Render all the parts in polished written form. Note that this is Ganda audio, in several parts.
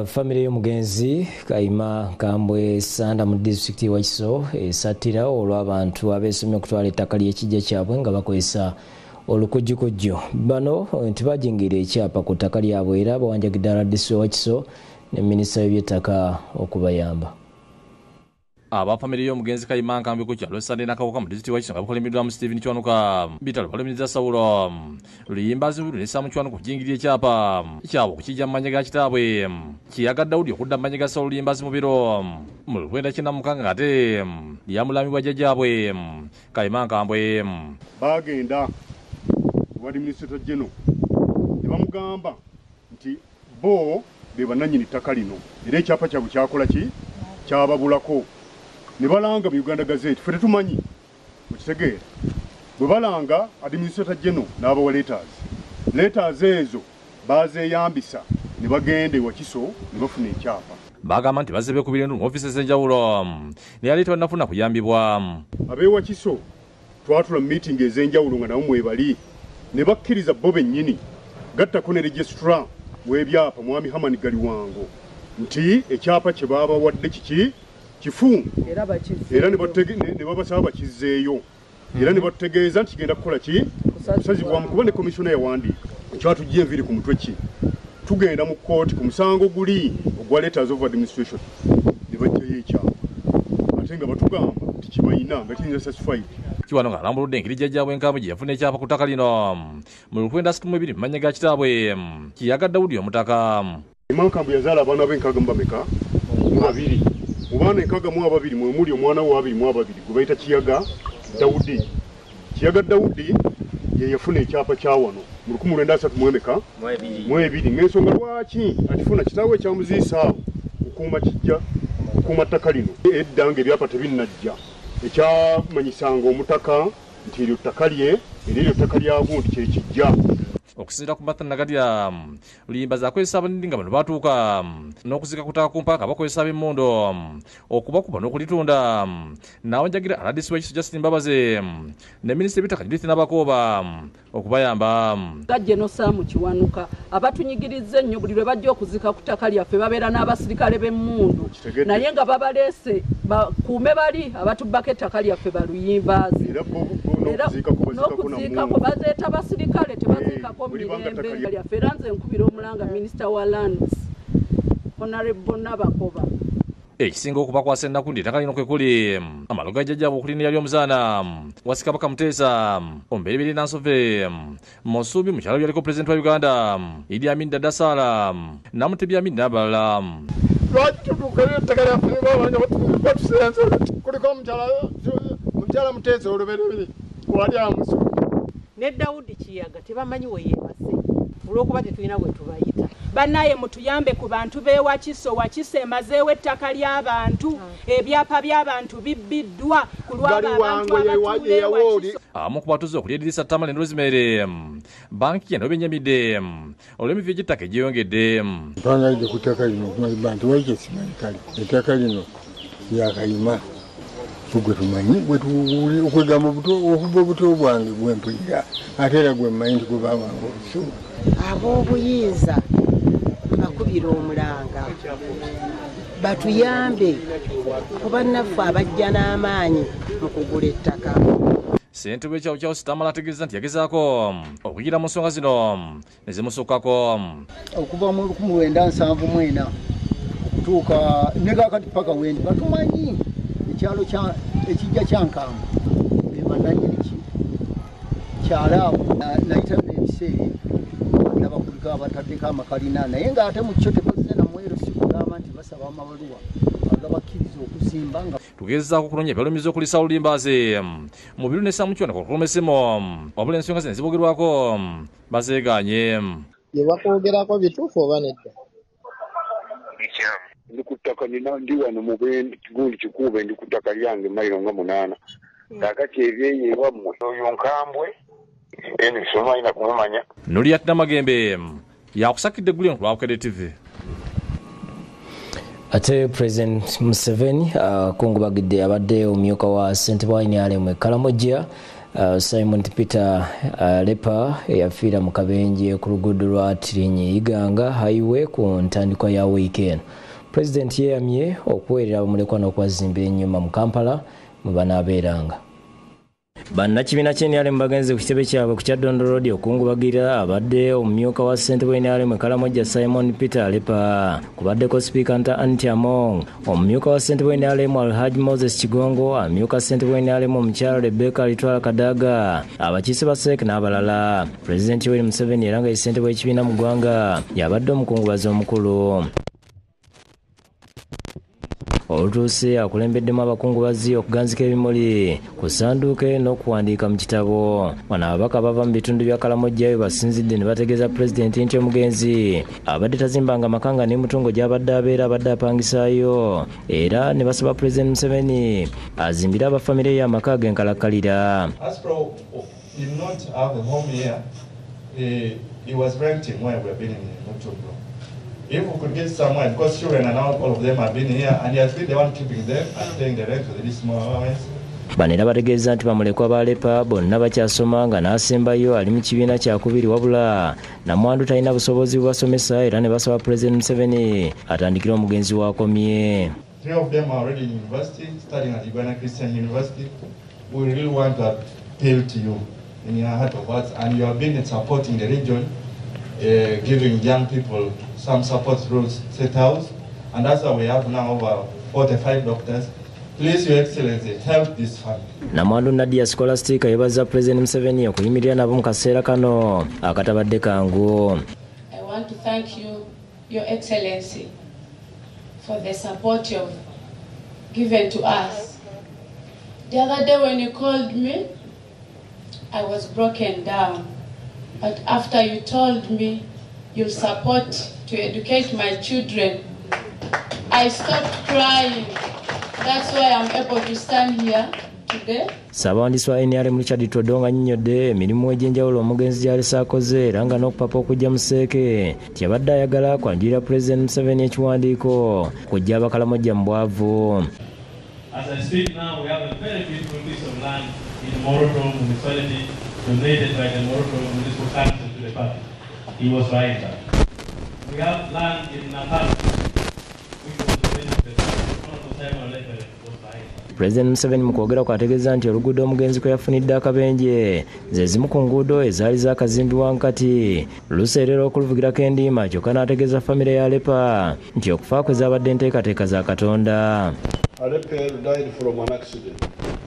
Family y'omugenzi Kayima Nkambwe Sanda mu district wa Kiso esatira olw'abantu abeesomye okutwala ettaka ly'ekijja kyabwe nga bakozesa olukujjukujju. Bano ntibajingira ekyapa ku ttaka lyabwe era bawanjagidde RDC wa Kiso ne minisita w'eby'ettaka okubayamba. Abafamily y'omugenzi Kayima Nkambwe ku kyalo Sande n'akawuka mu district wa Kiso nga bakulembedwamu Stephen Chwanuka bitalo balumiriza Sawulo luyimbazi ne Samu Chwanuka kujingirira ekyapa kyabwe okukijja mu manya ga kitaabwe Kiyaga Daudi okudda mu manya ga Sawulo luyimbazi mu biro mu lwenda kinamukanga ate lyamulamibwa jjajjaabwe Kayima Nkambwe bagenda wali Minisita General ne bamugamba nti bo be bananyini ttaka lino era ekyapa kyabwe kyakola ki kyababulako ne balanga mu Uganda Gazette ffe tetumanyi mukitegeera bwe balanga Administrator General n'abawa letters ezo bazeeyambisa ne bagenda ewa Kiso ne bafuna ekyapa bagamba nti bazze beekubira endu mu ofiisi ez'enjawulo ne yaleeta bannafuna kuyambibwa abeewa Kiso twatula mu meeting ez'enjawulo nga nabo mwebali ne bakkiriza bo bennyini gattako ne registrar w'ebyapa mwami Hamani Galiwango nti ekyapa kye baabawadde kiki kifu era ne babasaba bakizzeeyo era ne bategeeza nti kigenda kukola ki kusazibwamu kuba ne komisiona yawandiika ekyatujja enviiri ku mutwe ki tugenda mu kooti ku musango guli ogwa letters of administration ne bajjayo ekyapa ate nga batugamba nti kibayina nga kiyinza satisfied Kiwano nga alambuludde engeri jjajjaabwe Nkambwe gye yafuna ekyapa ku ttaka lino mu 1962 mu manya ga kitaabwe Kiyaga Daudi omutaka Nkambwe yazaala abaana b'enkaaga mu bameka abiri mu baana enkaaga mu ababiri mwe muli omwana we abiri mu ababiri gwe bayita Kiyaga Daudi. Kiyaga Daudi ye yafuna ekyapa kya wano mu 1932 mu ebiri ng'ensonga lwaki akifuna kitaawe ekyamuziisa okukuuma kijja okukuuma ttaka lino edda ng'ebyapa tebinnajja ekyamanyisanga omutaka nti eryo ttaka lye era eryo ttaka lyagwo nti kye kijja okusinziira ku Martha Nagadya luyimbazi akozesa abanindi nga bano batuuka n'okuzika ku ttaka ku mpaka bakozesa ab'emmondo okubakuba n'okulitunda n'awanjagira RDC wa Kiso Justin Mbabazi ne minisita w'eby'ettaka Judith Nabakooba okubayamba gajje no Samu Kiwanuka abatunyigiriza ennyo buli lwe bajja okuzika ku ttaka lyaffe babeera n'abasirikale b'emmundu naye nga babaleese bakuume bali abatubbako ettaka lyaffe baluyimbazi n'okuziikako bazeeta basirikale tebaziikako mirembe lyaffe era nze nkubira omulanga minisita wa lands Honorable Nabakoba ekisinga okubakwasa ennaku ndi ettaka lino kwe kuli amalo ga jjajjaabwe okulinnya ly'omuzaana Wasikabaka Muteesa Ombereberi Nansove Musuubi mu kyalo byaliko Pulezidenti wa Uganda Idi Amin Dada Saala Namutebi Amin n'abalala lwaki tutuuka ettaka lyaffe batusenze kuliko omukyala Muteesa Olubereberi wali amusuubi ne Daudi Kiyaga tebamanyi we yeebase olw'okuba tetulina bwe tubayita bannaye mutuyambe ku bantu b'ewa Kiso Wakiso emazeewo ettaka ly'abantu ebyapa by'abantu bibbiddwa ku lw'abantu abatuulewa abamu ku batuuze okulya Edirisa Tamale Rosemary banki yano benyamidde olw'emivuyo gy'ettaka egyeyongedde twanyalidde ku ttaka lino okumanya nti wali kyesimanyi kale ettaka lino lyakayima gwe tumanyi okwegamba okuba obuto bwange bwempulira ate era gwe mmanyi nti gwebawanga obusuubu ab'obuyinza bakubira omulanga batuyambe kuba naffe abajja n'amaanyi mu kugula ettaka. Ssentebe w'ekyaalo kya Tamale ategeeza nti yagezaako okuyira mu nsonga zino ne zimusukkako okuva mu 1974 okutuuka ne kaakati paka wendi batumanyi ekyalo ekijja kya Nkambwe bebananyini kyalaawo nayita n'ebiseera nabakuliko abataddeko amakalina naye ng'ate mu kyo tebazze namwero si kugamba nti basaba amabaluwa agabakkiriza okuzimba nga tugezezaako okunoonya ebyalumiza okuli Sawulo Luyimbazi mu biru ne Samu Kiwanuka okulumesemo wabula ensonga zino zibogerwako bazeeganye bye bakwogerako bituufu oba nedda ndi ku ttaka ndi wano mu gundi kikuube ndi ku ttaka lyange mayiro nga 8 kaakati ebyeyo ewammwe oyo Nkambwe enisoma ina kumumanya Noliyat Namagembe yakusakidde guli ku Lwabukadde TV. Ate President Museveni akungubagidde abadde omumyuka wa ssentebe wa NRM Karamoja Simon Peter Lepa yafiira mu kabenje ku luguudo lwa Tirinyi Iganga highway ku ntandikwa ya weekend. President yeyamye okuweerera abamulekwa n'okwazimbira ennyumba mu Kampala mwe banaabeeranga. Bannakibiina ky'NRM bagenze ku kitebe kyabwe ku Kyaddondo Road okungubagirira abadde omumyuka wa ssentebe w'NRM Kalamojja Simon Peter Lepa, kubaddeko Speaker Anti Among, omumyuka wa ssentebe w'NRM Alhaji Moses Kigongo, amyuka ssentebe w'NRM omukyala Rebecca Litwala Kadaga, abakiise ba SEC n'abalala. Pulezidenti Yoweri Museveni era nga ye ssentebe w'ekibiina mu ggwanga yabadde omukungubazi omukulu. Olutuuse akulembeddemu abakungubazi okuganzika ebimuli ku ssanduuke n'okuwandiika mu kitabo. Bano ababaka bava mu bitundu bya Kalamojja bwe basinzidde ne bategeeza pulezidenti nti omugenzi abadde tazimbanga makanga n'emitungo gy'abadde abeera abadde apangisaayo, era ne basaba pulezidenti Museveni azimbire abafamire ye amaka ag'enkalakkalira. If we could get someone, because children and all of them have been here, and he has been the one keeping them and paying the rent with these small allowance. Bano era bategeeza nti bamulekwa ba Lepa bonna bakyasoma nga n'asembayo ali mu kibiina kyakubiri wabula namwandu talina busobozi bubasomesa, era ne basaba Pulezidenti Museveni atandikire omugenzi w'akomye. 3 of them are already in university, studying at Uganda Christian University. We really want to appeal to you in your heart of hearts, and you have been supporting the region, giving young people some support through State House, and that's why we have now over 45 doctors. Please, Your Excellency, help this family. Namwandu Nadia Scholastic yebaza President Museveni okuyimirira nabo mu kaseera kano akatabadde kangu. I want to thank you, Your Excellency, for the support you've given to us. The other day when you called me, I was broken down. But after you told me you'll support to educate my children, I stopped crying. That's why I'm able to stand here today. Ssabawandiisi wa NRM Richard Todonga annyonnyodde emirimu egy'enjawulo omugenzi gy'alese akoze era nga n'okupapa okujja mu Seeke tiyabadde ayagala kwanjulira Pulezidenti Museveni ekiwandiiko kujja Abakalamojja mu bwavu. As I speak now, we have a very beautiful piece of land in Moroto municipality donated by the Moroto Municipal Council to the party. He was right there. We have land in Natal, which was donated to the party. Simon Lepa was right. Pulezidenti Museveni mu kwogera kwategeeza nti oluguudo omugenzi kwe yafunidde akabenje ze zimu ku nguudo ezaali zaakazimbibwa nkati luseerera okuluvugirako endiima, kyokka n'ategeeza famire ya Lepa nti okufa kwe zaabadde nteekateeka za Katonda.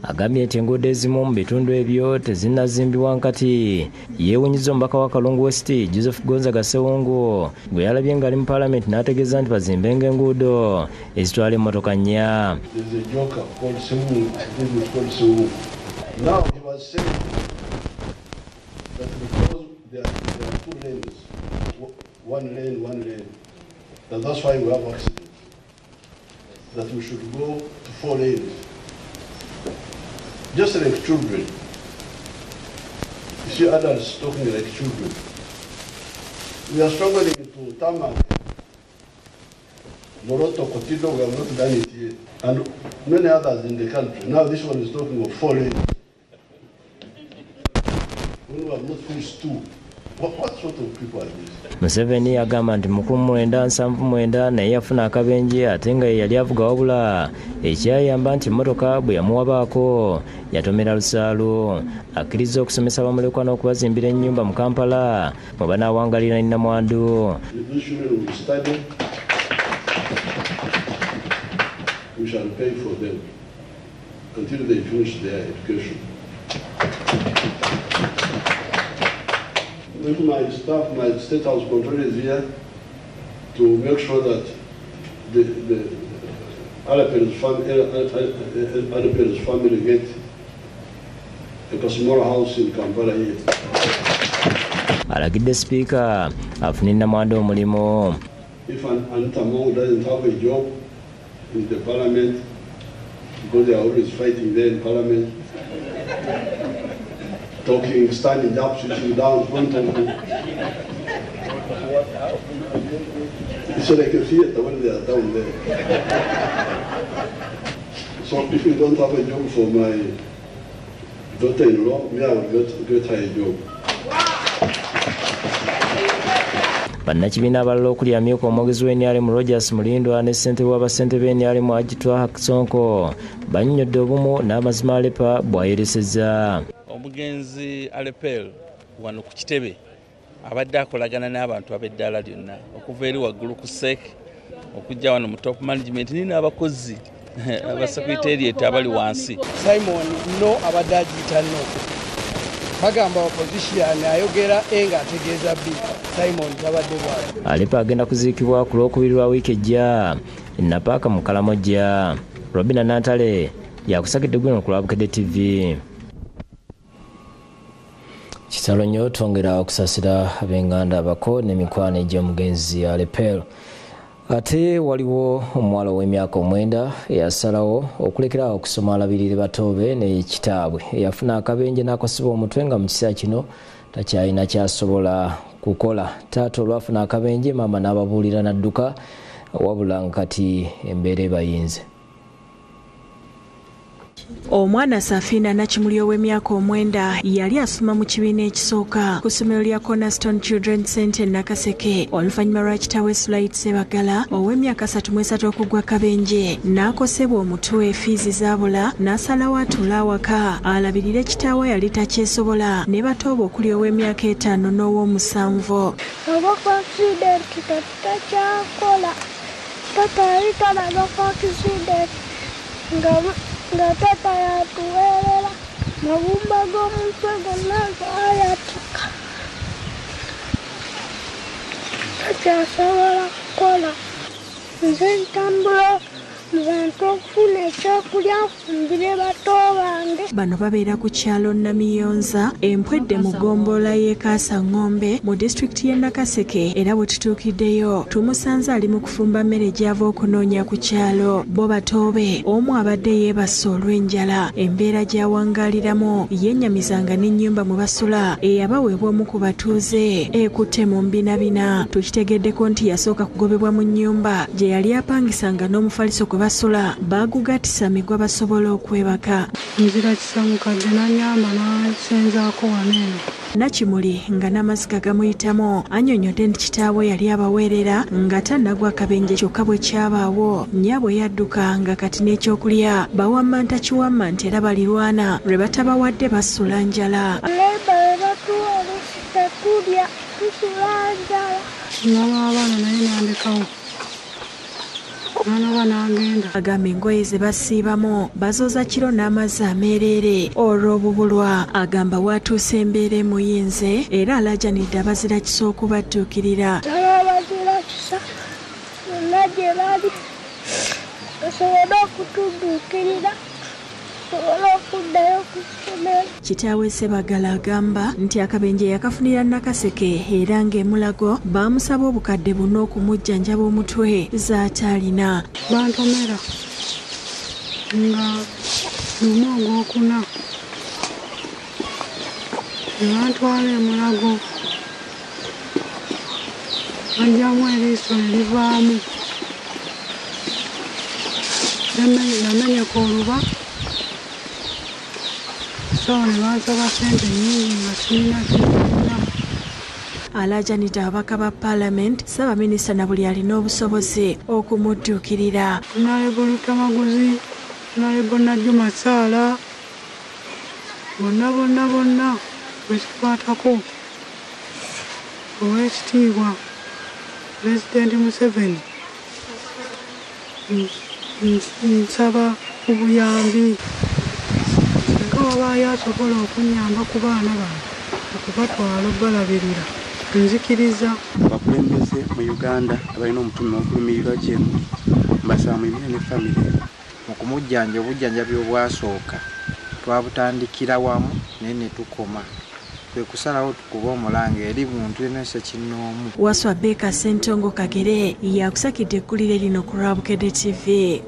Agambye nti enguudo ezimu mu bitundu ebyo tezinnazimbibwa nkati. Yeewunyizza omubaka wa Kalungu West Joseph Gonzaga Ssewungu gwe yalabye ng'ali mu Paalamenti n'ategeeza nti bazimbenga enguudo ezitwala emmotoka nnya. Now he was saying that because there are 2 lanes, one lane, that's why we have accidents. That we should go to 4 lanes. Just like children. You see adults talking like children. We are struggling to tarmac Moroto, Kotido, we have not done it yet. And many others in the country. Now this one is talking of 4 lanes. We have not finished 2. What sort of people are these? Museveni agamba nti 1979 naye yafuna akabenje ate nga ye yali avuga wabula ekyayamba nti emmotoka bwe yamuwabaako yatomera lusaalu. Akkiriza okusomesa bamulekwa n'okubazimbira ennyumba mu Kampala mwe banaawangalira ne namwandu. We shall pay for them until they finish their education. If my staff, my State House control is here to make sure that the Alape's family get a small house in Kampala here. Alagidde Speaker afune namwandu omulimu. If Anita Among doesn't have a job in the Parliament, because they are always fighting there in Parliament, talking, standing up, sitting down, talking. It's like a theater when they are down there. So if you don't have a job for my daughter-in-law, me, I will get her a job. Bannakibiina abalala okuli amyuka omwogezi w'NRM Rogers Mulindwa ne ssentebe w'abassentebe b'NRM Agitwa Sonko bannyonnyodde obumu n'amazima Alepa bw'ayeresezza. Omugenzi Alepel wano ku kitebe abadde akolagana n'abantu ab'eddaala lyonna okuva eri waggulu ku SEC okujja wano mu top management ni n'abakozi abasekretariat abali wansi. Simon no abadde agiyita no bagamba opposition ayogera enga ategeeza B. Simon tabadde bwala. Alepa agenda kuziikibwa ku lwokubiri lwa wiiki ejja Napaaka mu Kalamoja. Robina Nantale yakusakidde gwino ku Lwabukedde TV. Kitalo nnyo twongera okusasira ab'enganda abako n'emikwano egy'omugenzi Alepel. Ate waliwo omuwala w'emyaka 9 eyasalawo okulekerawo okusoma alabirire batobe ne kitaabwe eyafuna akabenje n'akosebwa omutwe nga mu kiseera kino takyalina kyasobola kukola. Taata olwafuna akabenje maama n'ababuulira n'adduka wabula nkati embeera ebayinze. Omwana Safina Nakimuli ow'emyaka 9 yali asoma mu kibiina ekisooka ku ssomero lya Cornerstone Children's Center Nakaseke oluvannyuma lwa kitaawe Sulait Sebagala ow'emyaka 33 okugwa akabenje n'akosebwa omutwe efiizi zaabula n'asalawo atuule awaka alabirire kitaawe yali takyesobola ne batooba okuli ow'emyaka 5 n'ow'omusanvu. Abakwakisidenti takyakola tatayitalaga kwakisidenti nga tata yatuweerera mabumba g'omutwe gonna gaayatuka takyasobola kukola. Nze ntambula nzantu okufuna ekyokulya nfumbire bato bange. Bano babeera ku kyalo Namiyonza empwedde mu ggombolola y'e Kaasangombe mu disitulikiti y'e Nakaseke era bwe tutuukiddeyo tumusanze ali mu kufumba mmere gy'ava okunoonya ku kyalo. Bo batoobe omu abadde yeebase olw'enjala embeera gy'awangaaliramu yennyamizanga n'ennyumba mwe basula eyabaweebwa omu ku batuuze ekutte mu mbinabina. Tukitegeddeko nti yasooka kugobebwa mu nnyumba gye yali apangisanga n'omufaliso kwe basula baagugatisa migwa basobola okwebaka. Nzira kisamukadde n'anyamba n'asenzaako waneeno. Nakimuli nga n'amazika gamuyitamu annyonnyodde nti kitaawe yali abaweerera nga tannagwa akabenje kyokka bwe kyabaawo nnyabwe yadduka nga kati n'ekyokulya bawamma ntakiwamma nti era balirwana lwe batabawadde basula njala. Leba we batuwa olusi tetulya tusula njala. Ngaba abaana naye nandekawo. Agamba engoye ze basiibamu bazooza kiro n'amazzi ameereere olw'obubulwa. Agamba watuuse embeera emuyinze era alajanidde abazira kisa okubadduukirira. Abazira kisa bonna gye bali basobole okutudduukirira basobole okuddayo ku ssomero. Kitaawe Sebagala agamba nti akabenje yakafunira Nakaseke era ng'emulago baamusaba obukadde buno okumujjanjaba omutwe z'ataalina. Bantomera nga lumu ogwokuna ne bantwala emulago bajjamu eriiso ne livaamu namenyeka oluba so ne bansaba sente nnyingi nga sirina kyonna. Alajanidde ababaka ba Paalamenti Ssaabaminisita na buli alina obusobozi okumudduukirira. Honorable Lutamaguzi, Honorable Najjuma Saala, bonna bekikwatako Oweekitiibwa Pulezidenti Museveni nsaba obuyambi nga wabaayo asobola okunnyamba ku baana bange okubatwala obalabirira. Nzikiriza abakulembeze mu Uganda abalina omutima okulumirirwa gyenu mbasaba mwemire ne famire mu kumujjanja obujjanjabi obwasooka twabutandikira wamu naye ne tukoma kwe kusalawo tukuba omulanga eri muntu yenasa kinnoomu. Waswa Beka Ssentongo Kagere yakusakidde eggulire lino ku Lwabukedde TV.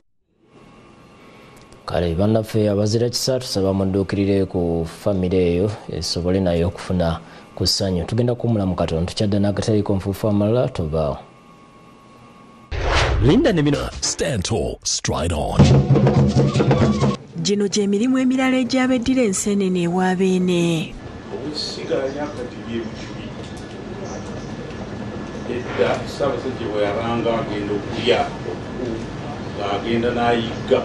Kale bannaffe abazira kisa tusaba mudduukirire ku famire eyo esobole nayo okufuna ku ssanyu. Tugenda kuwummula mu katono tukyadda n'akataliiko nfuufu amalala tobaawo. Linda Nemino, stand tall, stride on. Gino gy'emirimu emirala egyabeddira enseenene ewa Beene. Obusigalanya kati byebukibi edda Ssaabasajja bwe yabanga agenda okulya ng'agenda n'ayigga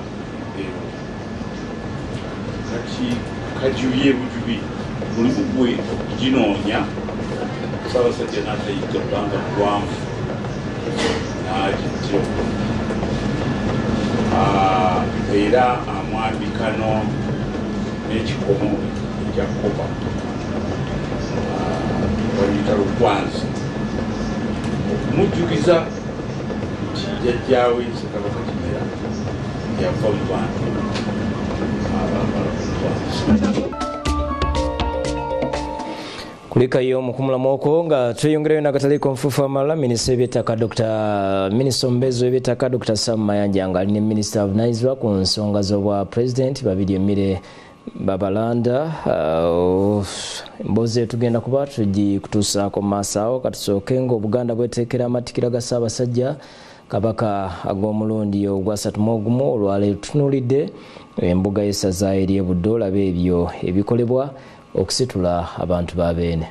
kati kajuye bujubi mulimu gwe ginoonya Ssaabasajja n'atayigga bbanga ggwanvu n'agityo era amwambikano n'ekikomo ekya kopa bayita lukwanzi okumujjukiza nti jjajjaawe Ssekabaka Kimera yava mu bantu abambala lukwanzi. Kulikayo mukumulamuko nga tweyongerayo nakatale konfufa amalala minisita w'ebyettaka minisita ombeezi w'ebyettaka Dr. Sam Mayanja nga ali ne minisita avunaanyizibwa ku nsonga z'obwa pulezidenti babiri Emile Babalanda. Emboozi tugenda kuba tugikutuusaako maaso awo katusooke ng'Obuganda bweteekera amatikira ga Ssaabasajja Kabaka ag'omulundi ogwa 31 olwaleero tutunuulidde embuga y'essaza ery'e Buddo olaba ebyo ebikolebwa okusitula abantu ba Beene.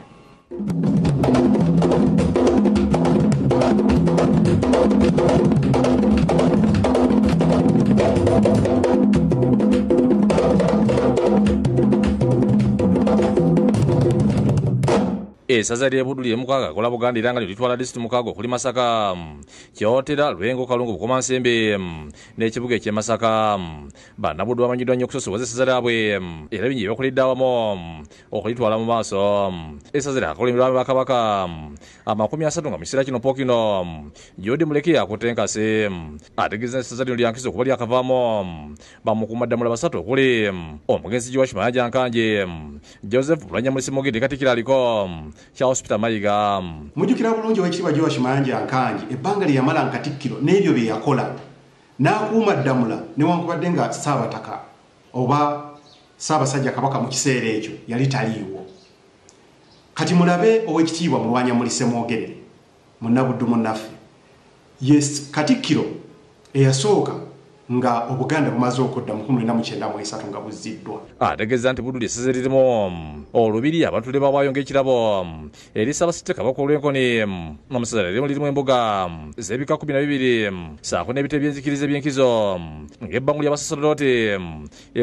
Essaza ly'e Buddu lye mukaaga kola Buganda era nga litwala disitulikiti mukaaga okuli Masaka, Kyotera, Lwengo, Kalungu, Bukomansembe n'ekibuga eky'e Masaka. Bannabuddu bamanyiddwa nnyo okusosowaza essaza lyabwe era bingi byakoledde awamu okulitwala mu maaso. Essaza lyakolemerwa Bakabaka 30 nga mu kiseera kino Pookino Jodi Muleke yakutenkase ategeeza essaza lino lyankiza okuba lyakavaamu bamukuumaddamula basatu okuli omugenzi Joash Mayanja Nkanje, Joseph Bulanyamulisi Mogedi Katikira aliko kya hospital Mayiga. Mujjukira bulungi w'ekitiibwa Joash Mayanja Nkanje ebbanga lye yamala Katikkiro n'ebyo bye yakola n'akuuma ddamula newankubadde nga Ssaabataka oba Ssaabasajja Kabaka mu kiseera ekyo yali taliiwo. Kati mulabe ow'ekitiibwa Mulwanyamulise Mwogerere munnabuddu munnaffe yes Katikkiro eyasooka nga Obuganda bumaze okudda mu 1993 nga buzziddwa. Ategeeza nti Buddu ly'essaza lirimu olubiri abantu lye babaayo ng'ekirabo eri Ssaabasajja Kabaka olw'enkoni n'omusaza lirimu embuga z'ebika 12 saako n'ebitebe by'enzikiriza eby'enkizo ng'ebbangu ly'abasaserdoti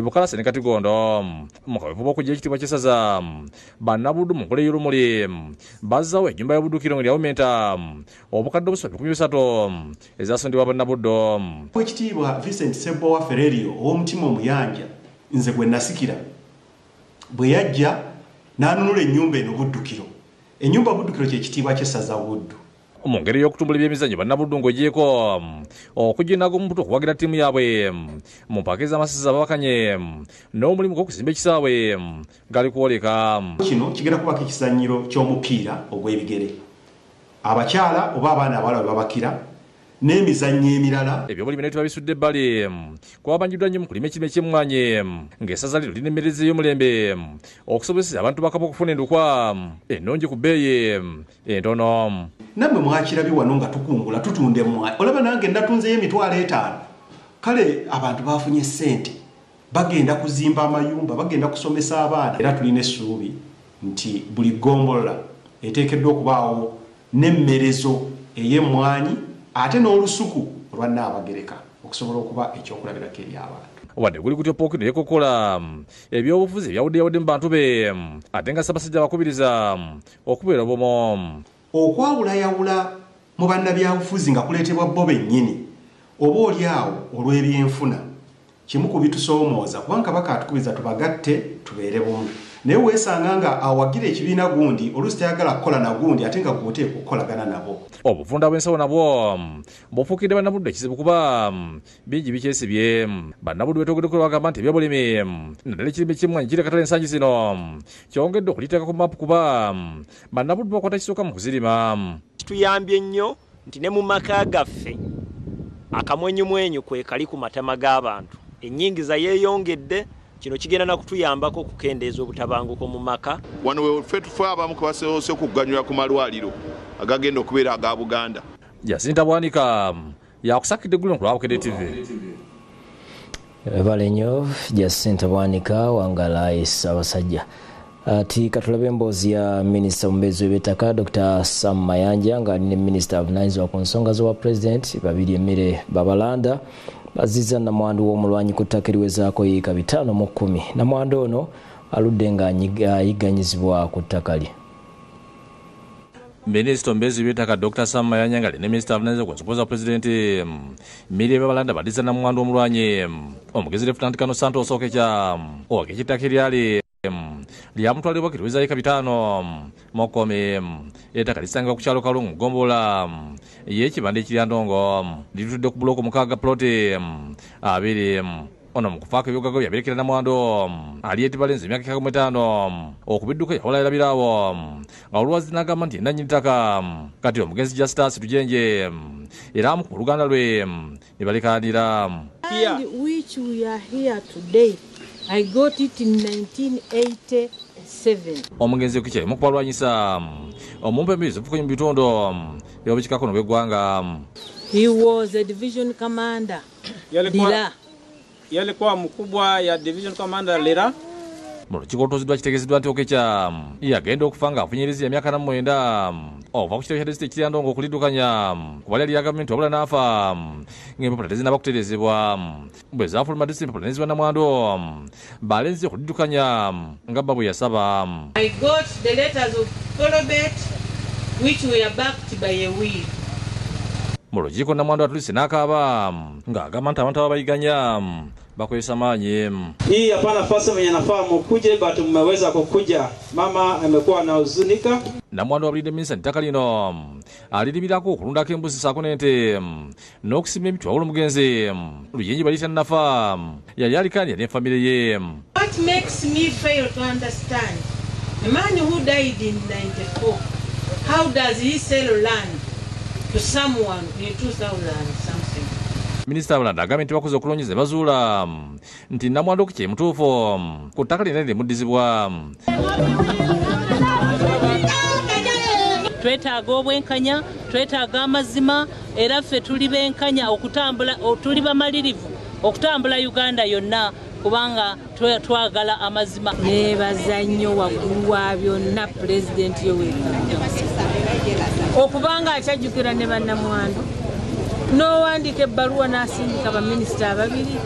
Bukalasa ne Katigondo. Mu kaweefube okujja ekitiibwa ky'essaza bannabuddu mu nkola y'olumuli bazzaawo ennyumba y'obuddukiro nga lyawumenta obukadde obusoba 300 ezasondebwa bannabuddu. Ekitiibwa Vincent Sebowa Ferrerio ow'omutima omuyanja nze gwe nasikira bwe yajja n'anunula ennyumba eno Buddukiro. Ennyumba Buddukiro kye kitiibwa ky'essaza Buddu. Mu ngeri y'okutumbula ebyemizannyo bannabuddu ng'ogyeko okugenda ag'omuntu okuwagira ttiimu yaabwe mu mpaka ez'amasaza ababakanye n'omulimu gw'okuzimba ekisaawe gali kwoleka. Kino kigenda kubako ekizannyiro ky'omupiira ogw'ebigere abakyala oba abaana abawala bwe babakira n'emizannyo emirala. Ebyobulimi ne tubabisudde ebbali kwabanjiddwa nnyo mu kulima ekirime eky'emmwanyi ng'essaza lino lirina emmeereza ey'omulembe okusobozesa abantu bakaba okufuna endukwa ennungi ku bbeeyi entono. Nammwe mwakirabye wano nga tukungula tutunda emmwanyi olaba nange ndatunzeyo $5,000 kale abantu bafunye ssente bagenda kuzimba amayumba bagenda kusomesa abaana era tulina essuubi nti buli ggombolola eteekeddwa okubaawo n'emmerezo ey'emmwanyi ate n'olusuku olwa Nnaabagereka okusobola okuba ekyokulabirako eri abantu. Wadde guli kutya Pookino yekokola ebyobufuzi ebyawuddeyawudde mu bantu be ate nga Ssaabasajja bakubiriza okubeera obumu. Okwawulayawula mu bannabyabufuzi nga kuleetebwa bo bennyini oba oli awo olw'ebyenfuna kimu ku bitusoomooza kubanga Kabaka atukubiriza tubagatte tubeere bumu. Naye weesanga nga awagira ekibiina gundi oluusi tayagala kukola na gundi ate nga gw'oteekwa okukolagana nabo. Obuvunda bw'ensawo nabwo bufuukidde bannabuddu ekizibu kuba bingi bikyesibye. Bannabuddu beetogeddeko bagamba nti ebyobulimi naddala ekirime ky'emmwanyi kiri akatale ensangi zino kyongedde okuliteeka ku maapu kuba bannabuddu bakwata kisooka mu kuzirima. Kituyambye nnyo nti ne mu maka gaffe akamwenyumwenyu kwe kali ku matama g'abantu ennyingiza yeeyongedde. Kino kigenda na kutuyambako okukendeeza obutabanguko mu maka. Wano we tufe abamu kabasoose okuganyula ku malwaliro agagenda okubeera aga Buganda. Jacinta Bwanika yakusakidde ggulo ku Lwabukedde TV. Valenyo Jacinta Bwanika wangala Ssaabasajja. Ati katulabe emboozi ya Minisita Mumbezi w'eby'ettaka Dr. Sam Mayanja nga ne Minisita avunaanyizibwa ku nsonga z'obwa President babiri emmere babalanda bazizza namwandu w'omulwanyi ku ttaka eriwezaako yiika 510. Namwandu ono aludde nga ayigganyizibwa ku ttaka lye. Minisita Mumbezi w'eby'ettaka Dr. Sam Mayanja nga ne Minisita avunaanyizibwa ku nsonga z'obwa President emmere babalanda bazizza namwandu w'omulwanyi omugezi Lieutenant Colonel Santos Oketya ow'ettaka eryali lyamutwalibwa kiriweza yiika 510. Ettaka lisangibwa ku kyalo Kalungu Gombola y'ekibanda ekirya Ndongo litutudde ku buloko 6 ploti 2 ono mu kufaako ebyogago byabirekera namwandu aliyeti balenzi emyaka 5 okubidduka yawola erabiraawo nga olwazi n'agamba nti nannyini ttaka kati omugenzi Justus Tujenje era mu ku luganda lwe ne balekaanira. And which we are here today, I got it in 1987. Omugenzi okukyali mu kubalwanyisa omumpembezi okufuka mu bitundu by'obukikakono bw'eggwanga. He was a division commander. Yalikuwa mkubwa ya division commander Lera. Mu lukiiko olutuuziddwa kitegeezeddwa nti Oketya yagenda okufa nga afunyiriza emyaka 49 ova ku kitebe kya disitulikiti ekirya Ndongo okuliddukanya ku bali ya gavumenti wabula n'afa ng'empapula tezinaba kutereezebwa. Bwe zaafuluma disitulikiti empapula nezibwa namwandu balenzi okuliddukanya nga bwe yasaba. I got the letters of probate which were backed by a will. Mu lukiiko namwandu atulise n'akaaba ng'agamba nti abantu ababayiganya bakwesa maji. Hii hapa nafasi mwenye nafaa mkuje but mmeweza kukuja. Mama amekuwa na huzunika. Namwandu wabulidde Minisita ttaka lino aliribirako okulundako embuzi saako n'ente n'okusima emiti wabula omugenzi Luyenyi baliyita nafa yali alikaanira ne famire ye. What makes me fail to understand a man who died in 94, how does he sell land to someone in 2000 something? Minisita Abulanda agambye nti bakoze okulonyeza bazuula nti namwandu Oketya mutuufu ku ttaka lina limuddizibwa. Twetaaga obwenkanya, twetaaga amazima, era ffe tuli benkanya okutambula, tuli bamalirivu okutambula Uganda yonna kubanga twagala amazima. Neebaza nnyo waggulu wa byonna Pulezidenti Yoweri okubanga akyajjukira ne bannamwandu n'owandiika ebbaluwa n'asindika baminisita ababiri.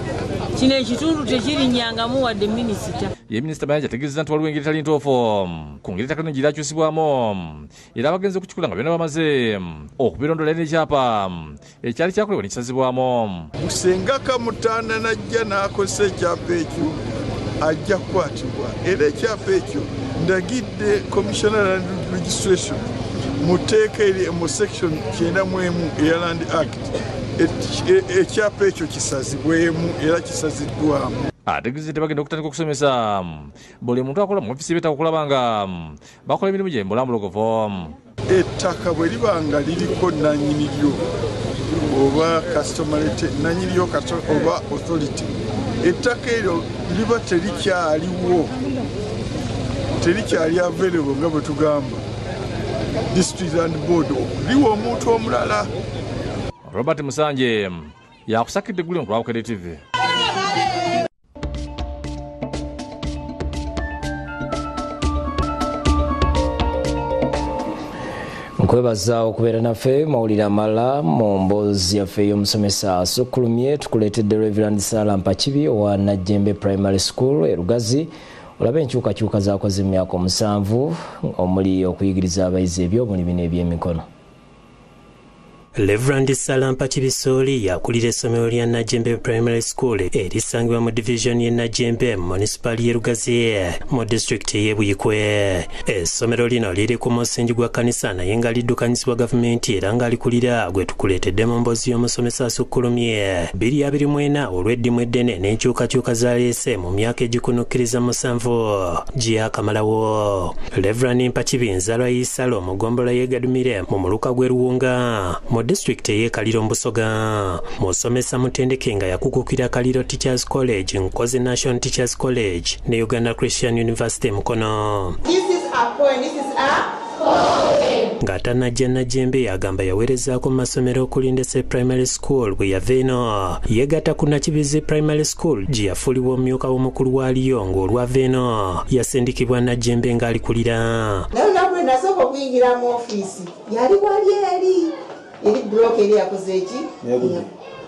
Kino ekitundu tekirinyangamu wadde minisita. Ye Minisita Mayanja ategeezezza nti waliwo engeri etali ntuufu ku ngeri ettaka lino gye lyakyusibwamu era abagenzi okukikula nga byonna bamaze okubirondola n'ekyapa ekyali kyakolebwa ne kisazibwamu. Singa Kamutaana najja n'akozesa ekyapa ekyo ajja kukwatibwa era ekyapa ekyo ndagidde Commissioner Land Registration mu tteeka eri mu section 91 eya Land Act ekyapa ekyo kisazibwemu era kisaziddwamu. Ategeezezza nti bagenda okutandika okusomesa buli muntu akola mu ofisi y'ettaka okulaba nga bakola emirimu gye mbulamulogovu. Ettaka bwe liba nga liriko nannyini lyo oba customarity nannyini lyo oba authority, ettaka eryo liba terikyali available nga bwe tugamba District Land Board liwa omuntu omulala. Robert Musanje yakusakidde eggulu ku Lwabukere TV. Nkwebaza okubeera naffe mawulire amalala mu mboozi yaffe ey'omusomesa asukkulumye tukuleetedde Reverend Sarah Mpakibi owa Najjembe Primary School e Lugazi olabe enkyukakyuka zaakoze emyaka 7 omuli okuyigiriza abayizi ebyobulimi n'ebyemikono. Reverend Sarah Mpakibi Sooli yakulira essomero lya Najjembe Primary School erisangibwa mu division y'e Najjembe municipal y'e Lugazi mu district y'e Buyikwe. Essomero lino liri ku musingi gwa kkanisa naye nga liddukanyizibwa gavumenti era nga likulira gwe tukuleetedde mu mboozi y'omusomesa asukkulumye 2024 olw'eddimu eddene n'enkyukakyuka zaleese mu myaka egikunukkiriza 7 gyakamalawo. Reverend Mpakibi nzaalwa y'Isalo mu ggombolola y'e Gadumire mu muluka gw'e Ruwunga mu district y'e Kaliro Mbusoga. Musomesa mutendeke nga yakukukira Kaliro Teachers College, Nkozi National Teachers College ne Uganda Christian University Mukono. This is our point. This is our ng'atanajja Najjembe agamba yaweerezaako mu masomero okuli Ndese Primary School bwe yava eno yeegatta ku Nakibizi Primary School gye yafuulibwa omumyuka w'omukulu waaliyo ng'olwava eno yasindikibwa Najjembe ng'alikulira. Naye bwe nasooka okuyingira mu ofiisi yali wali eri bulooka eri yakoze eki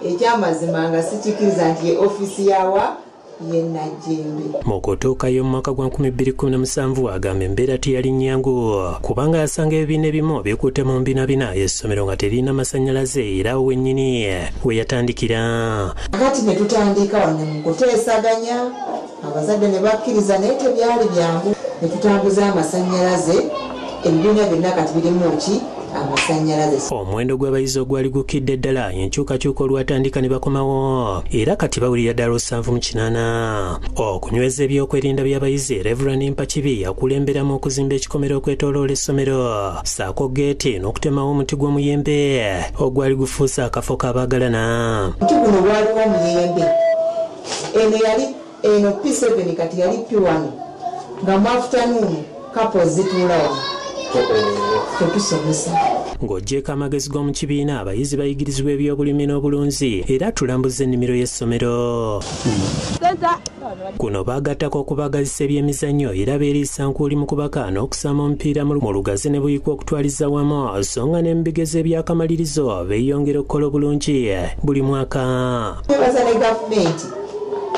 ekyamazima nga sikikkiriza nti ye ofiisi yawa ye Najjembe. Mu kutuukayo mu mwaka gwa 2017 agamba embeera teyali nnyangu kubanga yasanga ebibiina ebimu bikutte mu mbinabina essomero nga terina masannyalaze era wennyini we yatandikira. Kati ne tutandika wano mu kuteesaganya abazadde ne bakkiriza naye tebyali byangu ne tutambuza amasannyalaze ebibiina byonna kati birimu ki amasannyalaze. Omuwendo gw'abayizi ogwali gukidde ddala enkyukakyuka olwatandika ne bakomawo era kati bawulira ddala 78. Okunyweza ebyokwerinda by'abayizi Reverend Mpakibi yakulemberamu okuzimba ekikomero okwetooloola essomero saako geeti n'okutemawo omuti gw'omuyembe ogwali gufuuse akafo k'abaagalana. Omuti guno gwaliwo omuyembe eno yali eno P7 kati yali P1 nga mu afternoon couples zituula wano tetusomesa. Ng'oggyeko amagezi g'omu kibiina abayizi bayigirizibwa ebyobulimi n'obulunzi era tulambuza ennimiro y'essomero. Kuno baagattako okubagazisa ebyemizannyo era beeriisa nkuuli mu kubaka n'okusamba omupiira mu lugazi ne buyikwa okutwaliza wamu so nga ne mu bigezo ebyakamalirizo beeyongera okukola obulungi buli mwaka. Twebaza ne gavumenti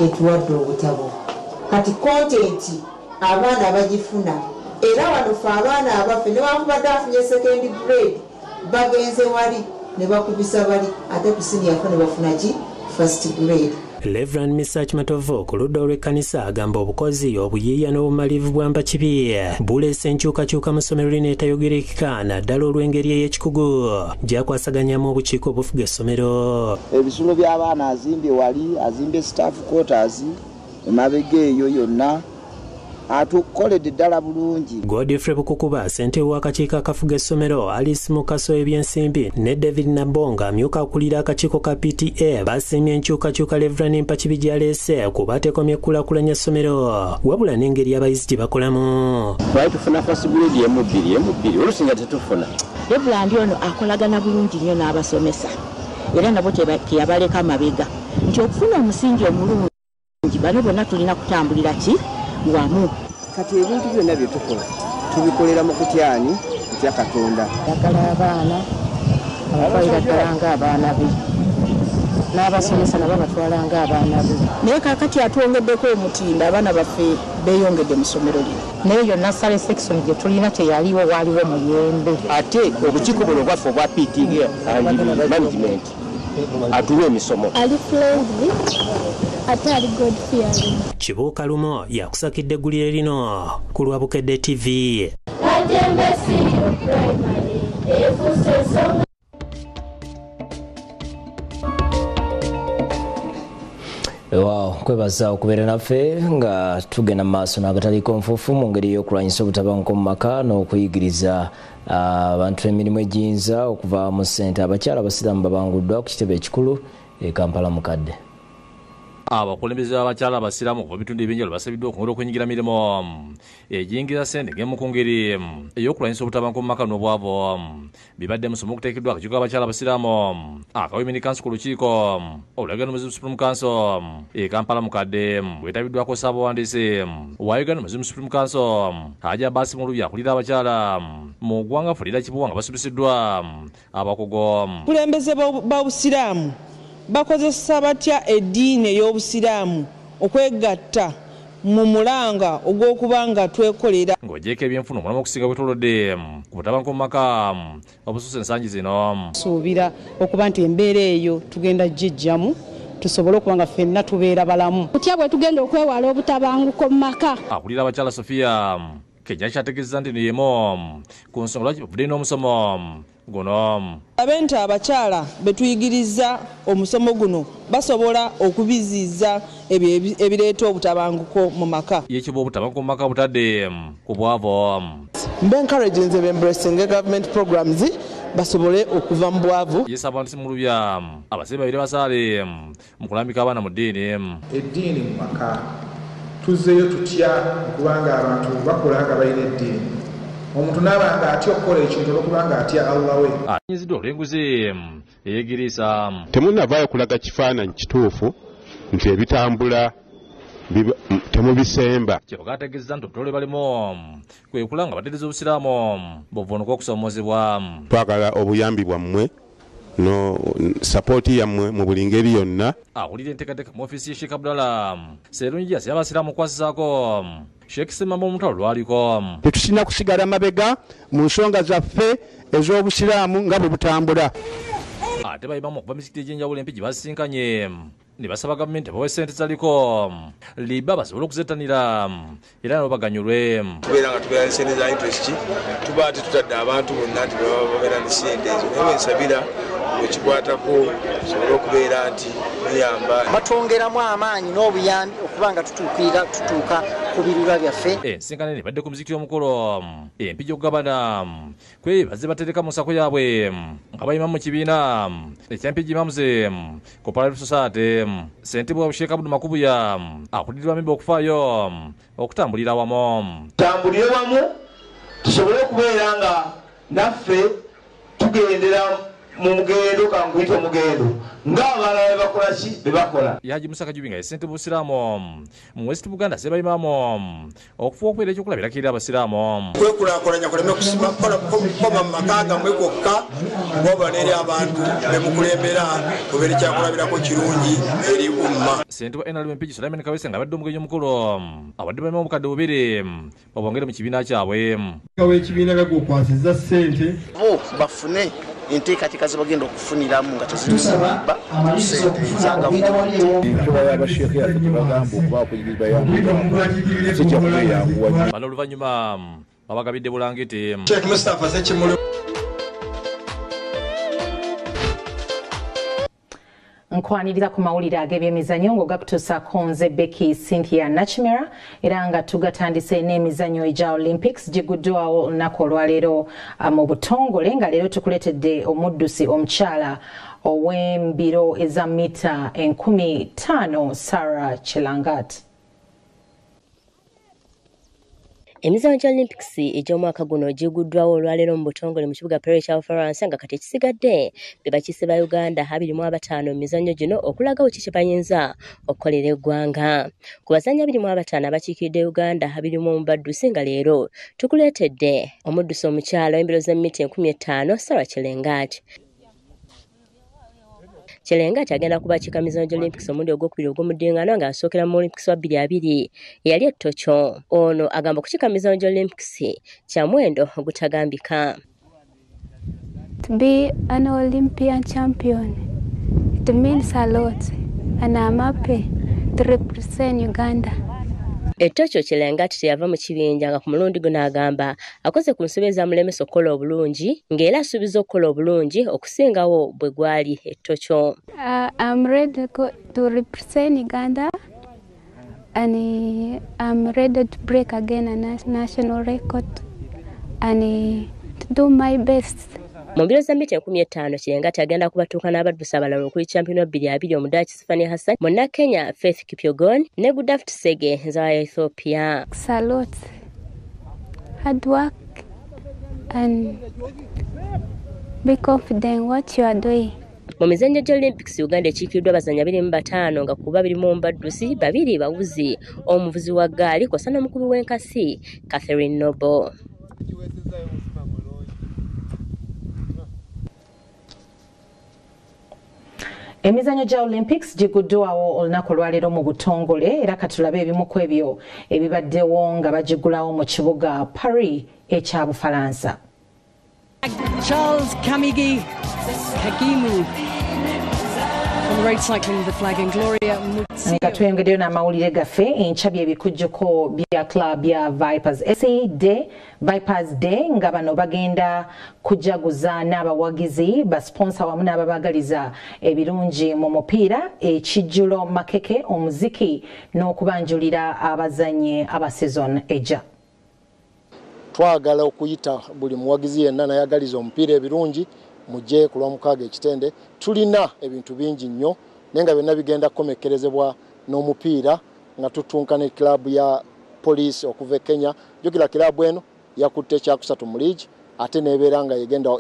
etuwadde obutabo kati kontenti abaana bagifuna era wano ffe abaana abaffe newankubadde afunye second grade bagenze wali ne bakubisa bali ate ku siniafo ne bafuna ki first grade. Reverend Misach Matovo ku ludda olw'ekkanisa agamba obukozi obuyiiya n'obumalivu bwa Mpakibi buleese enkyukakyuka mu ssomero lino etayogerekeka naddala olw'engeri ey'ekikugu gy'akwasaganyamu obukiiko obufuga essomero. Ebisulo by'abaana azimbye wali azimbye staff quarters emabega eyo yonna atukoledde ddala bulungi. Godfrey Bukukuba ssentebe w'akakiiko akafuga essomero Alice Mukaso ebyensimbi ne David Nabonga amyuka akulira akakiiko ka PTA basiimye enkyukakyuka Reverend Mpakibi gy'aleese kuba tekomye ekkulaakulanya essomero wabula n'engeri abayizi gye bakolamu. Twali tufuna first grade emu-bbiri olusinga tetufuna. Reverend ono akolagana bulungi nnyo n'abasomesa era nabo teyabaleka mabega nti okufuna omusingi omulungi bano bonna tulina kutambulira ki wamu. Kati ebintu byonna bye tukola tubikolera mu kutyani kutya Katonda. Yagala abaana abatwalira ddala ng'abaana be n'abasomesa nabo batwala ng'abaana be naye kaakati atwongeddeko omutindo abaana baffe beeyongedde mu ssomero lino naye nassale section gye tulina teyaliwo waaliwo muyembe. Ate obukiiko buno bwaffe obwa PTA management atuwa emisomo ali friendly ate ali God fearing. Kibuuka Lumo yakusakidde eggulire lino ku lwa Bukedde TV. Wow, kwebaza okubeera naffe nga tugenda mu maaso n'akataliko nfuufu mu ngeri y'okulwanyisa obutabanguko mu maka n'okuyigiriza abantu emirimu egiyinza okuva mu ssente. Abakyala abasiraamu babanguddwa ku kitebe ekikulu e Kampala mukadde. Abakulembeze b'abakyala abasiraamu okuva bitundu ebyenjawulo basabiddwa okwongera okwenyigira mirimu egiyingiza ssente ng'emu ku ngeri ey'okulwanyisa obutabanguko mu maka n'obwavu. Bibadde musomo okuteekeddwa akakiiko k'abakyala abasiraamu akawemini kansi ku lukiiko olulagala Muslim Supreme Council e Kampala mukadde bwetabiddwako ssaabawandiisi wa Uganda Muslim Supreme Council Haji Abbas Mulubi akulira abakyala mu ggwanga Fulira Kibuwa nga basibisiddwa abakugo. Kulembeze b'obusiraamu bakozesa batya eddiini ey'obusiraamu okwegatta mu mulanga ogw'okubanga twekolera. Ng'ogyeko ebyenfuna omulamu okusinga bwetolodde ku butabanguko mu maka obususse ensangi zino. Suubira okuba nti embeera eyo tugenda gijjamu tusobole okuba nga ffenna tubeera balamu. Tutya bwe tugenda okwewala obutabanguko mu maka. Akulira abakyala Sofia Kenya kyategeeza nti yemu ku nsonga lwaki bavudde n'omusomo guno. Abe nti abakyala betuyigiriza omusomo guno basobola okubiziza ebireeta obutabanguko mu maka. Yekiba obutabanguko mu maka butadde ku bwavu. Mbe encouraging ze embracing government programs basobole okuva mu bwavu. Yesabantu mu lubya abasebe babiri basaale mu kulambika abaana mu ddiini. Eddiini mu maka tuzeeyo tutya kubanga abantu bakola nga balina eddiini omuntu n'abanga atya okukola ekintu olwokubanga atya Allah we. Anyiziddwa olw'enguzi eyegirisa. Temunnavaayo kulaga kifaananyi kituufu nti ebitambula temubisemba. Kyebaga ategeezezza nti obutole balimu kwe kula nga abatereeza obusiraamu buvvuunuka okusoomozebwa. Twagala obuyambi bwammwe no sapooti yammwe mu buli ngeri yonna. Awulira enteekateeka mu ofiisi ye Sheikh Abdallah Sserungi yasabye abasiraamu okwasizaako Sheikh Ssemamba omutalo lwaliko. Tetusina kusigala mabega mu nsonga zaffe ez'obusiraamu nga bwe butambula. Ate bayimamu okuva misikiti egy'enjawulo empi gye basisinkanye ne basaba gavumenti bawe ssente zaliko liba basobole okuzettanira era nabo baganyulwe. Tubeera nga tubeera ne ssente za interest tuba tetutadde abantu bonna nti baba babeera ne ssente ezo naye ensabira ekikwatako tusobole okubeera nti muyamba batwongeramu amaanyi n'obuyambi okuba nga tutuuka ku birura byaffe. Ensinkano eno ebadde ku muzikiti omukulu empi gy'okugabana kwe bazze batereka mu nsako yaabwe nga bayima mu kibiina eky'Empigi Imams Cooperative Society. Ssentebwa Sheikh Abdul Makubuya akulirirwa memba okufaayo okutambulira wamu. Tambulire wamu tusobole okubeera nga naffe tugendera mu mugendo kanguyite omugendo ng'abalala be bakola ki be bakola. Yaji Musa Kajubi nga ssentebwa Busiraamu mu West Buganda Ssebayimamu okufuba okubeera ekyokulabirako eri abasiraamu. Kwekulaakulanya kuleme kukoma mu maka gammwe gwokka oba n'eri abantu be mukulembera kubeera ekyakulabirako kirungi eri umma. Ssentebwa NRM Mpigi Sulaiman Kawese nga abadde omugenyi omukulu abadde bayimamu obukadde bubiri babongere mu kibiina kyabwe. Ekibiina gagukwasizza ssente bo bafune enteekateeka ze bagenda okufuniramu nga tezitusaba ssente ezagavuba y'abasheekhe yaffe tebagamba okuba okuyigirizayambuwa sikyakubeeyanguwa. Bano oluvannyuma babagabidde bulangiti. Sheikh Mustafa Ssekimuli. Nkwanirira ku mawulire ag'ebyemizannyo ng'ogakutuusaako nze Becky Cynthia Nakimera era nga tugatandise n'emizannyo egya Olympics giguddwawo olunaku olwaleero mu butongole nga leero tukuleetedde omuddusi omukyala ow'embiro eza mita 1500 Sarah Chelangat. Emizannyo gya Olympics egy'omwaka guno giguddwawo olwaleero mu butongole mu kibuga Paris kya France nga kati ekisigadde be bakiise ba Uganda 25 mu mizannyo gino okulagawo kiki bayinza okukolera eggwanga. Ku bazannyi 25 abakiikiridde Uganda 21 baddusi nga leero tukuleetedde omuddusi omukyala w'embiro z'emita 1500 Sarah Chelangat. Chelangat agenda kubakiika mizannyo gya Olympics omulundi ogwokubiri ogw'omuddingano nga asookera mu Olympics wa 2020 eyali e Tokyo. Ono agamba okukiika mizannyo gya Olympics kya muwendo ogutagambika. To be an Olympian champion, it means a lot, and I'm happy to represent Uganda. Etokyo Chelangat teyava mu kibinja nga ku mulundi guno agamba akoze ku nsobi ezamulemesa okukola obulungi ng'era asuubiza okukola obulungi okusingawo bwe gwali Etokyo. I'm ready to represent Uganda and I'm ready to break again a national record and to do my best. Mu mbiro za mita 1500 Chelangat agenda kubatuuka n'abaddusi abalala okuli champion wa 2020 Omudaaki Sifani Hassan, Munnakenya Faith Kipyogon ne Gudaft Sege za Ethiopia. Salute, hard work and be confident what you are doing. Mu mizannyo gya Olympics Uganda ekiikiddwa abazannyi 25 nga kuba 21 baddusi, 2 bawuzi, omuvuzi wa ggaali kw'ossa n'omukubi w'enkasi Catherine Noble. Emizannyo gya Olympics giguddwawo olunaku olwaleero mu butongole era katulabe ebimu ku ebyo ebibaddewo nga bagigulawo mu kibuga Paris ekya Bufalansa. Charles Kamigi Kagimu on the road cycling the flag and Gloria Mutsio. Nga tweyongeddeyo n'amawulire gaffe enkya by'ebikujjuko bya club ya Vipers Vipers Day nga bano bagenda kujaguza n'abawagizi basponsa wamu n'ababagaliza ebirungi mu mupiira ekijjulo makeke omuziki n'okubanjulira abazannyi aba season ejja. Twagala okuyita buli muwagizi yenna nayagaliza omupiira ebirungi mujje ku Lwomukaaga ekitende. Tulina ebintu bingi nnyo naye nga byonna bigenda kukomekerezebwa n'omupiira nga tutunka ne kilabu ya Police okuva e Kenya. Jukira kilabu eno yakutte kyakusatu mu league ate nebeera nga yegenda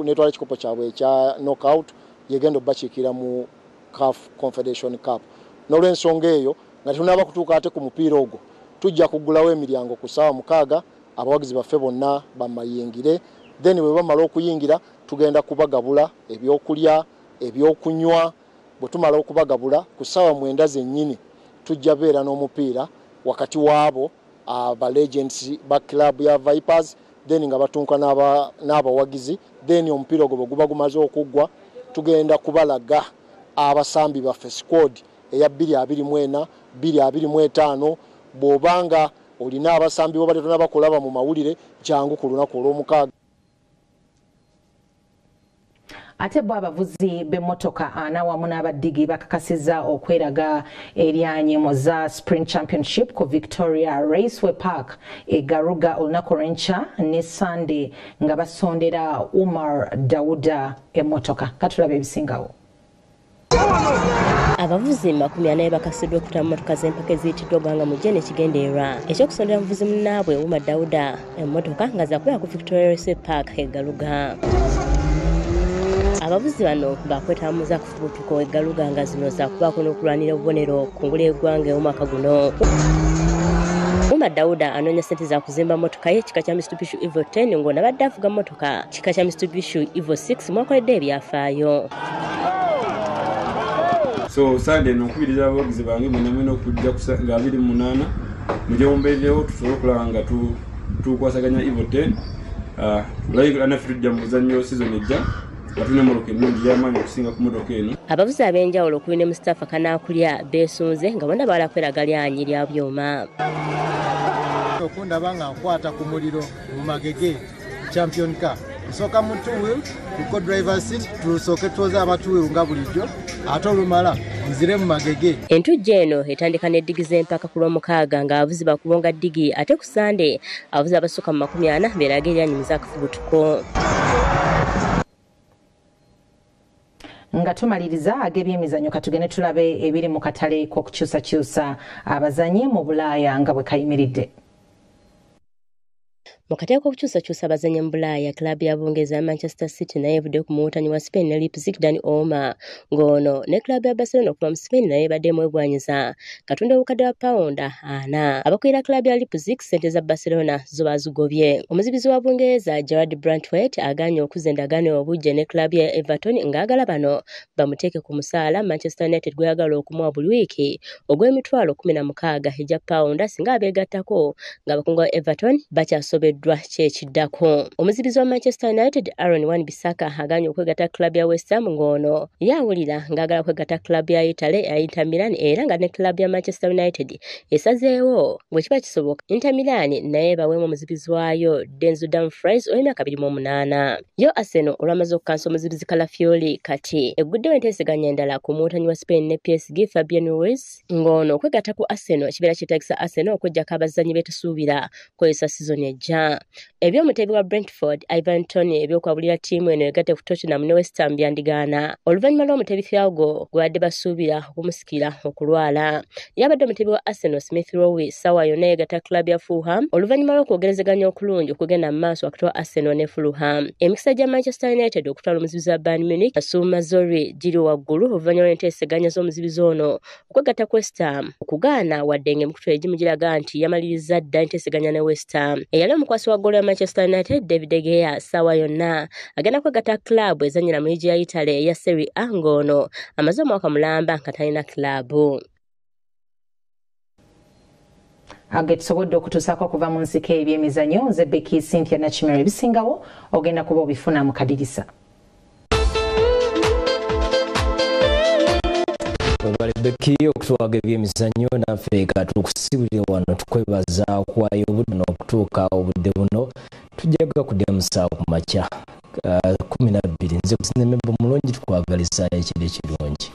netwala ekikopo kyabwe ekya knockout yegenda obbakiikira mu CAF Confederation Cup. N'olw'ensonga eyo nga tetunaba kutuuka ate ku mupiira ogwo tujja kuggulawo emiryango ku ssaawa 6 abawagizi baffe bonna bamayingire, then bwe bamala okuyingira tugenda kubagabula ebyokulya ebyokunywa. Bwe tumala okubagabula ku ssaawa 9 zennyini tujja beera n'omupiira wakati waabo aba legends ba club ya Vipers, then nga batunka n'abawagizi, then omupiira ogwo guba gumaze okuggwa tugenda kubalaga abasambi baffe squad eya 224 225 bw'obanga olina abasambi bo baletona bakulaba mu mawulire jangu ku lunaku olw'omukaaga. Ate bo abavuzi b'emmotoka ana wamu n'abadigi bakakasizza okweraga eryanyemo za Spring Championship ku Victoria Raceway Park egaruga olunaku lw'enkya ne Sunday nga basondera Umar Dauda emmotoka. Katulaba ebisingawo. Abavuzi 40 bakasiddwa okutama mmotoka z'empaka eziyitiddwa Gwanga Mujje n'ekigendererwa ekyokusondera muvuzi munnaabwe Umar Dauda emmotoka nga zakubeera ku Victoria Raceway Park egaluga. Abavuzi bano bakwetaamuza kufubutuko egaluga nga zino zakubaako n'okulwanira obubonero ku ngulu y'eggwanga omwaka guno. Umar Dauda anoonya ssente za kuzimba mmotoka ye kika kya Mitsubishi Evo 10 ng'onabadde avuga mmotoka kika kya Mitsubishi Evo 6 mwakoledde ebyafaayo. So Sunday nokubiriza abavuzi bange mwena okujja nga 28 mujye wombeerewo tusobole okulaba nga tukwasaganya Evo 10 like anafirujja mu muzannyo season ejja atune moroke nnungi y'amaanyi okusinga ku motoka eno. Abavuzi ab'enjawulo okuli ne Mustafa Kanakulya beesunze nga bonna bala kweraga lyanyi lya byuma. Okundaba nga nkwata ku muliro mu Magege Champion Cup nsooka mu two wheel ku co-driver seat tusooke tuwoze aba two wheel nga bulijjo ate olumala nzire mu Magege. Entujja eno etandika n'eddigi z'empaka ku lw'omukaaga nga abavuzi bakubonga ddigi ate ku Sunday abavuzi abasooka mu 40 beeraga eryanyi mu zaakafubutuko. Nga tumaliriza ag'ebyemizannyo katugende tulabe ebiri mu katale k'okukyusakyusa abazannyi mu Bulaaya nga bwe kayimiridde. Mu katale k'okukyusakyusa abazannyi mu Bulaaya klabu ya Bungereza ya Manchester City naye evudde ku muwutanyi wa Spain ne Leipzig Dani Olmo ng'ono ne klabu ya Barcelona okuva mu Spain naye ebadde mwegwanyiza katonda obukadde wa pawunda 4. Abakulira klabu ya Leipzig ssente za Barcelona zo bazigobye. Omuzibizi wa Bungereza Gerard Brantwaite aganye okuza endagaano obujje ne klabu ya Everton ng'agala bano bamuteeke ku musaala Manchester United gweyagala okumuwa buli wiiki ogw'emitwalo 16 egya pawunda singa abeegattako ng'abakungu ba Everton bakyasobeddwa kyekiddako. Omuzibizi wa Manchester United Aaron Wan-Bissaka aganye okwegatta klabu ya West Ham ng'ono yawulira ng'agala kwegatta klabu ya Italy ya Inter Milan era nga ne klabu ya Manchester United esazeewo bwe kiba kisoboka Inter Milan naye baweemu omuzibizi waayo Denzel Dumfries ow'emyaka 28. Yo Arsenal olwamaze okukansa omuzibizi Calafiori kati egguddewo enteeseganya endala ku muwutanyi wa Spain ne PSG Fabian Ruiz ng'ono okwegatta ku Arsenal kibeera kyetaagisa Arsenal okuggyako abazannyi betusuubira kozesa sizoni ejja. Ebyomuteebi wa Brentford Ivan Toney ebyokwabulira ttiimu eno egatte ku Tottenham ne West Ham byandigaana oluvannyuma lw'omuteebi Thiago gwabadde basuubira okumusikira okulwala. Yabadde omuteebi wa Arsenal Smith Rowe ssaawa yonna yegatta klabu ya Fulham oluvannyuma lw'okwogerezeganya okulungi okugenda mu maaso wakati wa Arsenal ne Fulham. Emikisa gya Manchester United okutwala omuzibizi wa Bayern Munich Asuma Zori giri waggulu oluvannyuma lw'enteeseganya z'omuzibizi ono okwegatta ku West Ham okugaana wadde ng'emikutu egimu giraga nti yamaliriza dda enteeseganya ne West Ham. Eyali omukwasi wa ggoolo ya Manchester United David De Gea ssaawa yonna agenda kwegatta klabu ezannyira mu liigi ya Italy eya Serie A ng'ono amaze omwaka mulamba nga talina klabu. Agetusobodde okutuusaako okuva mu nsiko ebyemizannyo nze Becky Cynthia Nakimera ebisingawo ogenda kuba obifuna mu kadirisa. Webale Becky okutuwaga ebyemizannyo naffe katukusibire wano tukwebaza okuwaayo obudde n'okutuuka obudde buno tujjaga kudya mu ssaawa ku makya 12 nze kusinza Membo Mulungi tukwagaliza ekiro ekirungi.